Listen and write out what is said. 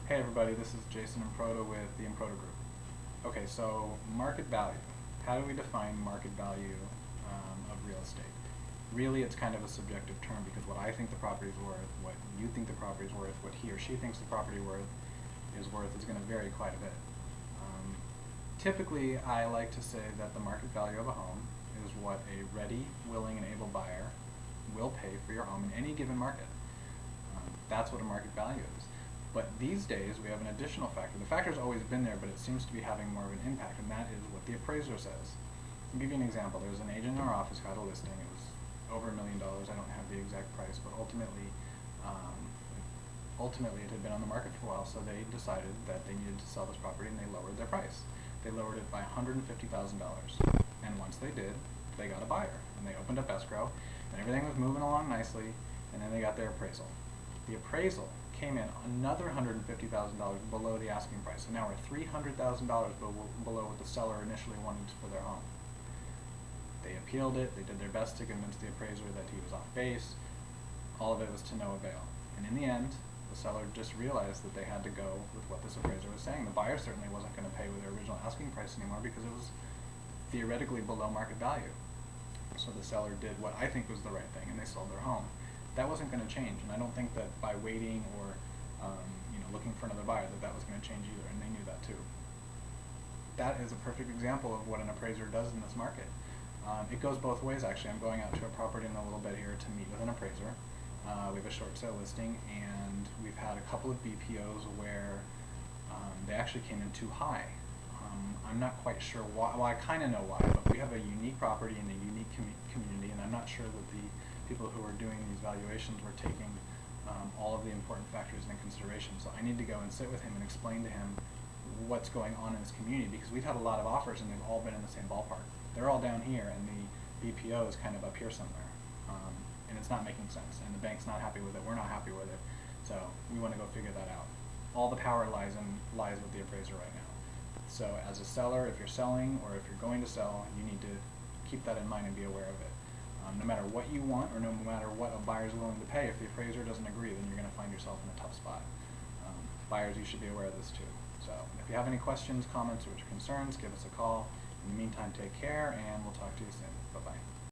Hey everybody, this is Jason Improta with the Improta Group. Okay, so market value. How do we define market value of real estate? Really, it's kind of a subjective term because what I think the property is worth, what you think the property is worth, what he or she thinks the property is going to vary quite a bit. Typically, I like to say that the market value of a home is what a ready, willing, and able buyer will pay for your home in any given market. That's what a market value is. But these days, we have an additional factor. The factor's always been there, but it seems to be having more of an impact, and that is what the appraiser says. I'll give you an example. There was an agent in our office who had a listing. It was over $1 million. I don't have the exact price, but ultimately it had been on the market for a while, so they decided that they needed to sell this property, and they lowered their price. They lowered it by $150,000. And once they did, they got a buyer, and they opened up escrow, and everything was moving along nicely, and then they got their appraisal. The appraisal came in another $150,000 below the asking price. So now we're $300,000 below what the seller initially wanted for their home. They appealed it. They did their best to convince the appraiser that he was off base. All of it was to no avail. And in the end, the seller just realized that they had to go with what this appraiser was saying. The buyer certainly wasn't going to pay with their original asking price anymore because it was theoretically below market value. So the seller did what I think was the right thing, and they sold their home. That wasn't going to change, and I don't think that by waiting or looking for another buyer that was going to change either, and they knew that too. That is a perfect example of what an appraiser does in this market. It goes both ways, actually. I'm going out to a property in a little bit here to meet with an appraiser. We have a short sale listing, and we've had a couple of BPOs where they actually came in too high. I'm not quite sure why. Well, I kind of know why, but we have a unique property in a unique community, and I'm not sure that the people who are doing these valuations were taking all of the important factors into consideration. So I need to go and sit with him and explain to him what's going on in this community, because we've had a lot of offers and they've all been in the same ballpark. They're all down here, and the BPO is kind of up here somewhere, and it's not making sense, and the bank's not happy with it, we're not happy with it, so we want to go figure that out. All the power lies with the appraiser right now. So as a seller, if you're selling or if you're going to sell, you need to keep that in mind and be aware of it. No matter what you want or no matter what a buyer is willing to pay, if the appraiser doesn't agree, then you're going to find yourself in a tough spot. Buyers, you should be aware of this too. So if you have any questions, comments, or concerns, give us a call. In the meantime, take care, and we'll talk to you soon. Bye-bye.